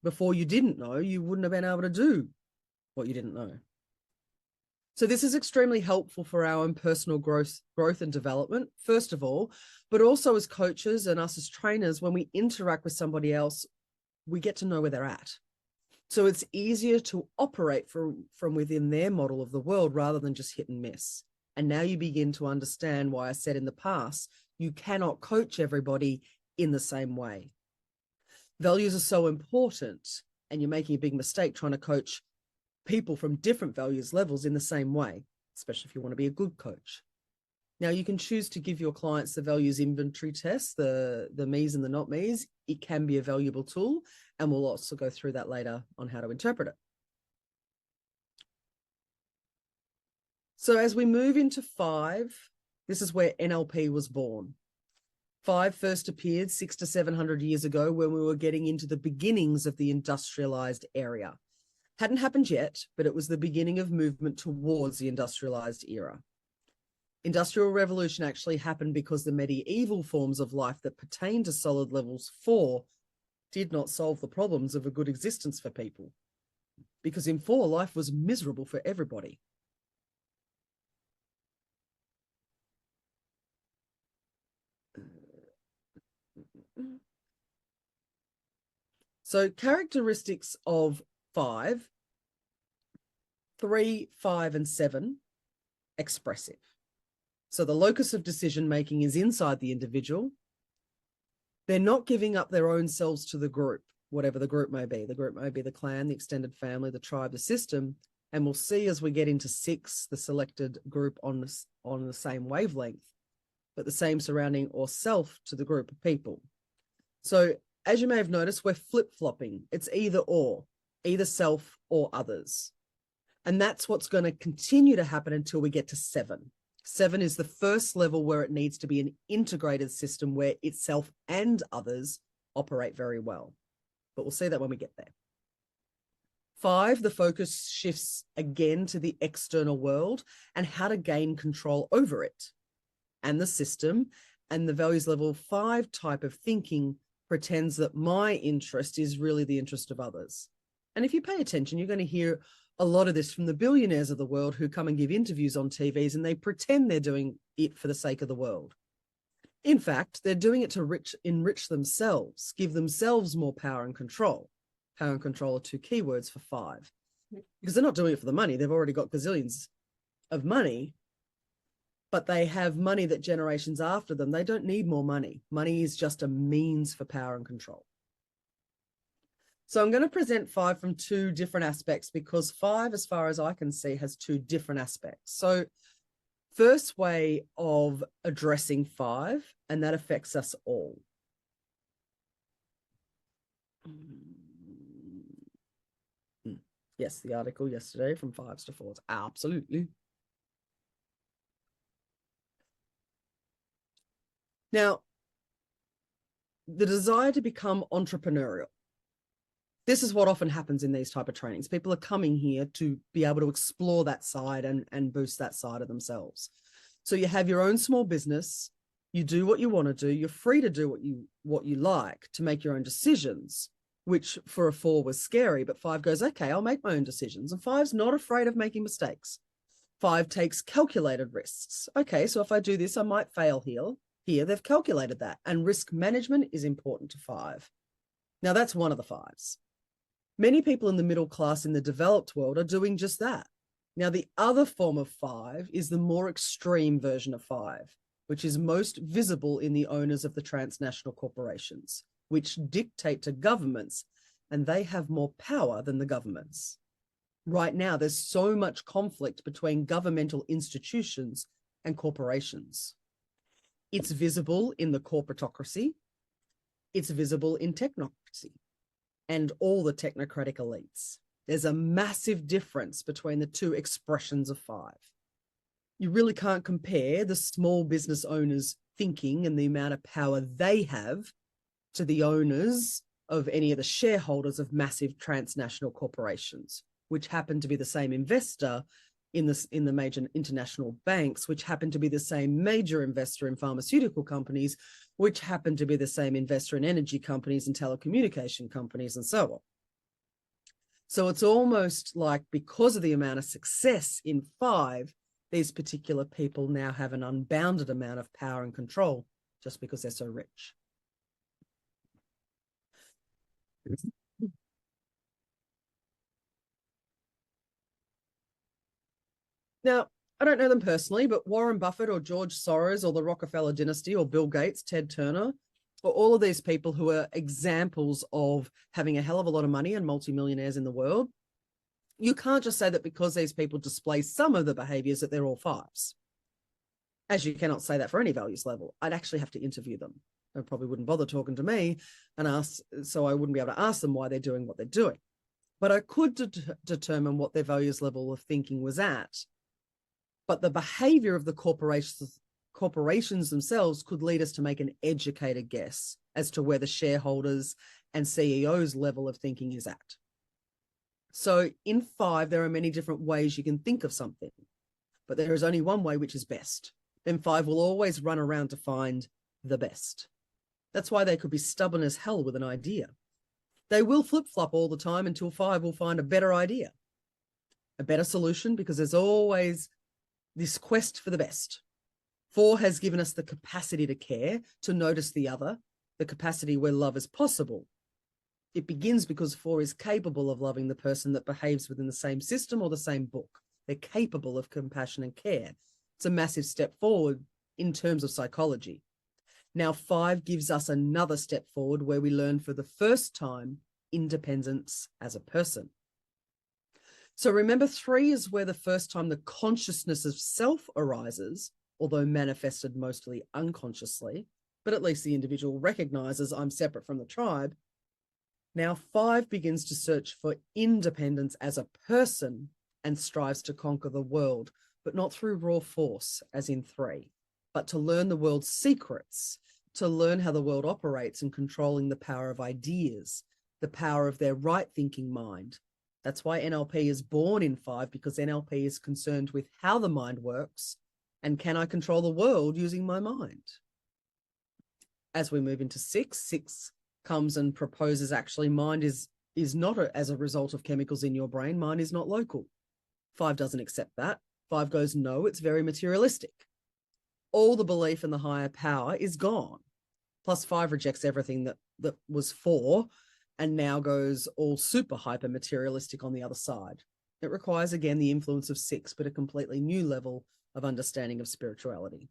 before you didn't know, you wouldn't have been able to do what you didn't know. So this is extremely helpful for our own personal growth and development, first of all, but also as coaches and us as trainers, when we interact with somebody else, we get to know where they're at. So it's easier to operate from within their model of the world rather than just hit and miss. And now you begin to understand why I said in the past, you cannot coach everybody in the same way. Values are so important, and you're making a big mistake trying to coach people from different values levels in the same way, especially if you want to be a good coach. Now, you can choose to give your clients the values inventory test, the me's and the not me's. It can be a valuable tool, and we'll also go through that later on how to interpret it. So as we move into 5, this is where NLP was born. 5 first appeared 600 to 700 years ago when we were getting into the beginnings of the industrialized area. Hadn't happened yet, but it was the beginning of movement towards the industrialized era. Industrial revolution actually happened because the medieval forms of life that pertain to solid levels 4 did not solve the problems of a good existence for people. Because in 4, life was miserable for everybody. So characteristics of 5, 3, 5, and 7, expressive. So the locus of decision-making is inside the individual. They're not giving up their own selves to the group, whatever the group may be. The group may be the clan, the extended family, the tribe, the system. And we'll see as we get into 6, the selected group on the same wavelength, but the same surrounding or self to the group of people. So as you may have noticed, we're flip-flopping. It's either or, either self or others. And that's what's going to continue to happen until we get to 7. 7 is the first level where it needs to be an integrated system where itself and others operate very well. But we'll see that when we get there. 5, the focus shifts again to the external world and how to gain control over it and the system. And the values level 5 type of thinking pretends that my interest is really the interest of others. And if you pay attention, you're going to hear a lot of this from the billionaires of the world who come and give interviews on TVs, and they pretend they're doing it for the sake of the world. In fact, they're doing it to enrich themselves, give themselves more power and control. Power and control are 2 keywords for 5, because they're not doing it for the money. They've already got gazillions of money, but they have money that generations after them, they don't need more money. Money is just a means for power and control. So I'm going to present 5 from 2 different aspects, because 5, as far as I can see, has 2 different aspects. So first way of addressing 5, and that affects us all. Yes, the article yesterday from 5s to 4s. Absolutely. Now, the desire to become entrepreneurial. This is what often happens in these type of trainings. People are coming here to be able to explore that side and boost that side of themselves. So you have your own small business, you do what you want to do, you're free to do what you like, to make your own decisions, which for a 4 was scary, but 5 goes, okay, I'll make my own decisions. And 5's not afraid of making mistakes. 5 takes calculated risks. Okay, so if I do this, I might fail here. Here, they've calculated that. And risk management is important to 5. Now, that's one of the 5s. Many people in the middle class in the developed world are doing just that. Now, the other form of 5 is the more extreme version of 5, which is most visible in the owners of the transnational corporations, which dictate to governments, and they have more power than the governments. Right now, there's so much conflict between governmental institutions and corporations. It's visible in the corporatocracy. It's visible in technocracy and all the technocratic elites. There's a massive difference between the 2 expressions of 5. You really can't compare the small business owners' thinking and the amount of power they have to the owners of any of the shareholders of massive transnational corporations, which happen to be the same investor in the major international banks, which happen to be the same major investor in pharmaceutical companies, which happen to be the same investor in energy companies and telecommunication companies and so on. So it's almost like because of the amount of success in 5, these particular people now have an unbounded amount of power and control just because they're so rich. Now, I don't know them personally, but Warren Buffett or George Soros or the Rockefeller dynasty or Bill Gates, Ted Turner, or all of these people who are examples of having a hell of a lot of money and multimillionaires in the world, you can't just say that because these people display some of the behaviors that they're all 5s. As you cannot say that for any values level. I'd actually have to interview them. They probably wouldn't bother talking to me and ask, so I wouldn't be able to ask them why they're doing what they're doing. But I could determine what their values level of thinking was at. But the behavior of the corporations themselves could lead us to make an educated guess as to where the shareholders and CEOs level of thinking is at. So in 5, there are many different ways you can think of something, but there is only one way, which is best. Then 5 will always run around to find the best. That's why they could be stubborn as hell with an idea. They will flip-flop all the time until 5 will find a better idea, a better solution, because there's always this quest for the best. 4 has given us the capacity to care, to notice the other, the capacity where love is possible. It begins because 4 is capable of loving the person that behaves within the same system or the same book. They're capable of compassion and care. It's a massive step forward in terms of psychology. Now, 5 gives us another step forward where we learn for the first time independence as a person. So remember, 3 is where the first time the consciousness of self arises, although manifested mostly unconsciously, but at least the individual recognizes I'm separate from the tribe. Now 5 begins to search for independence as a person and strives to conquer the world, but not through raw force, as in 3, but to learn the world's secrets, to learn how the world operates in controlling the power of ideas, the power of their right-thinking mind. That's why NLP is born in 5, because NLP is concerned with how the mind works and can I control the world using my mind. As we move into 6 comes and proposes actually mind is not as a result of chemicals in your brain. Mind is not local. 5 doesn't accept that. 5 goes, no, it's very materialistic. All the belief in the higher power is gone. Plus 5 rejects everything that was 4 and now goes all super hyper materialistic on the other side. It requires, again, the influence of 6, but a completely new level of understanding of spirituality.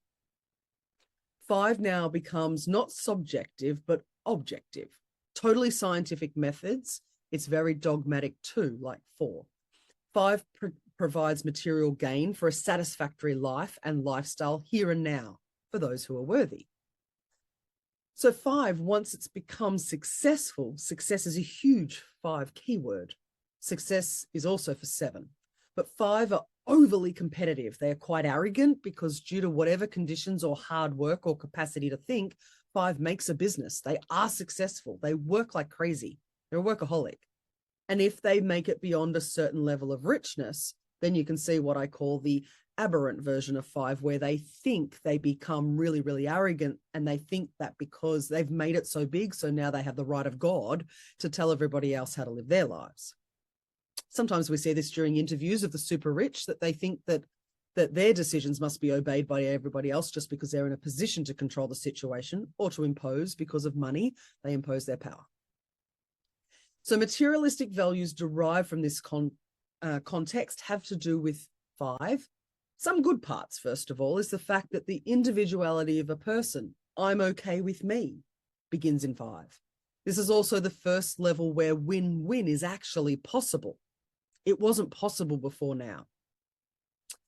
5 now becomes not subjective, but objective. Totally scientific methods. It's very dogmatic too, like 4. 5 provides material gain for a satisfactory life and lifestyle here and now for those who are worthy. So 5, once it's become successful, success is a huge 5 keyword. Success is also for 7. But 5 are overly competitive. They are quite arrogant because due to whatever conditions or hard work or capacity to think, 5 makes a business. They are successful. They work like crazy. They're a workaholic. And if they make it beyond a certain level of richness, then you can see what I call the aberrant version of 5, where they think they become really, really arrogant, and they think that because they've made it so big, so now they have the right of God to tell everybody else how to live their lives. Sometimes we see this during interviews of the super rich, that they think that their decisions must be obeyed by everybody else just because they're in a position to control the situation or to impose because of money. They impose their power. So materialistic values derived from this context have to do with 5. Some good parts, first of all, is the fact that the individuality of a person, I'm okay with me, begins in 5. This is also the first level where win-win is actually possible. It wasn't possible before now.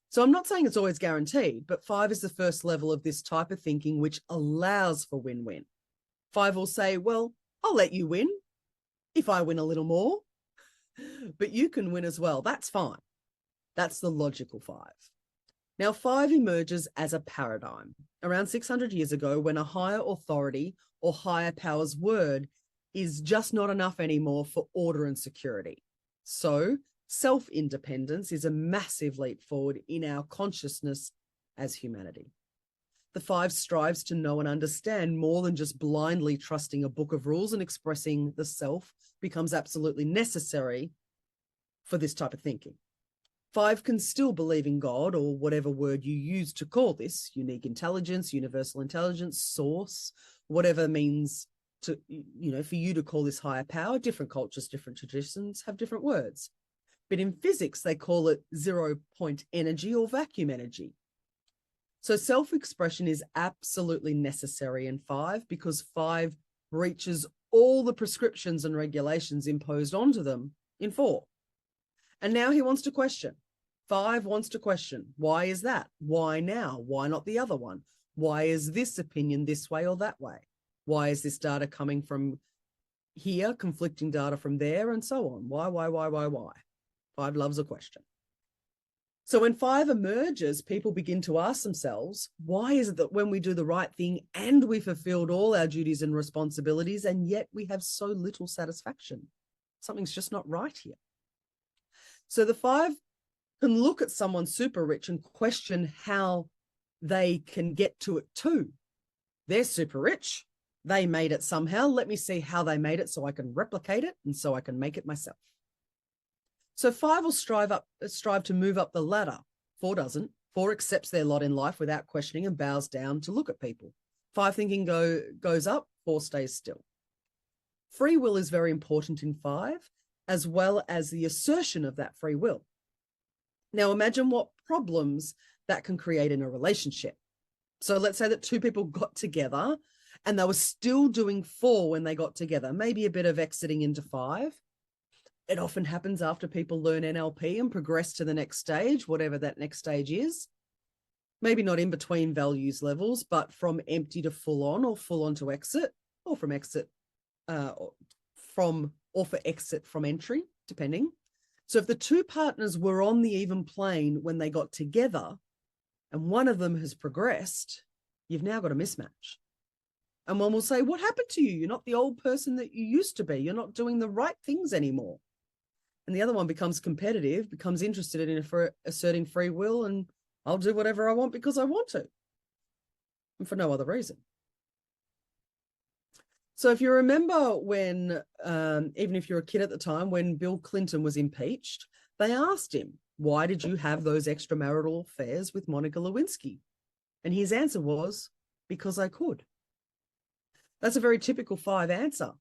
So I'm not saying it's always guaranteed, but 5 is the first level of this type of thinking which allows for win-win. 5 will say, well, I'll let you win if I win a little more, but you can win as well. That's fine. That's the logical 5. Now, 5 emerges as a paradigm around 600 years ago when a higher authority or higher power's word is just not enough anymore for order and security. So self-independence is a massive leap forward in our consciousness as humanity. The 5 strives to know and understand more than just blindly trusting a book of rules, and expressing the self becomes absolutely necessary for this type of thinking. 5 can still believe in God, or whatever word you use to call this, unique intelligence, universal intelligence, source, whatever means to, for you to call this higher power. Different cultures, different traditions have different words. But in physics, they call it 0-point energy or vacuum energy. So self-expression is absolutely necessary in 5, because 5 breaches all the prescriptions and regulations imposed onto them in 4. And now he wants to question. 5 wants to question. Why is that? Why now? Why not the other one? Why is this opinion this way or that way? Why is this data coming from here, conflicting data from there, and so on? Why? 5 loves a question. So when 5 emerges, people begin to ask themselves, why is it that when we do the right thing and we fulfilled all our duties and responsibilities, and yet we have so little satisfaction? Something's just not right here. So the 5 can look at someone super rich and question how they can get to it too. They're super rich. They made it somehow. Let me see how they made it so I can replicate it and so I can make it myself. So 5 will strive to move up the ladder. 4 doesn't. 4 accepts their lot in life without questioning and bows down to look at people. 5 thinking goes up, 4 stays still. Free will is very important in 5, as well as the assertion of that free will. Now imagine what problems that can create in a relationship. So let's say that 2 people got together and they were still doing 4 when they got together, maybe a bit of exiting into 5. It often happens after people learn NLP and progress to the next stage, whatever that next stage is. Maybe not in between values levels, but from empty to full on, or full on to exit, or from exit or for exit from entry, depending. So if the 2 partners were on the even plane when they got together and one of them has progressed, you've now got a mismatch. And one will say, what happened to you? You're not the old person that you used to be. You're not doing the right things anymore. And the other one becomes competitive, becomes interested in asserting free will, and I'll do whatever I want because I want to, and for no other reason. So if you remember when, even if you're a kid at the time, when Bill Clinton was impeached, they asked him, why did you have those extramarital affairs with Monica Lewinsky? And his answer was, because I could. That's a very typical 5 answer.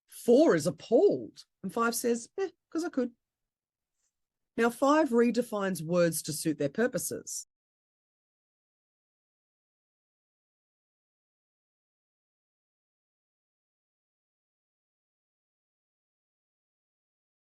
4 is appalled, and 5 says, because I could. Now 5 redefines words to suit their purposes.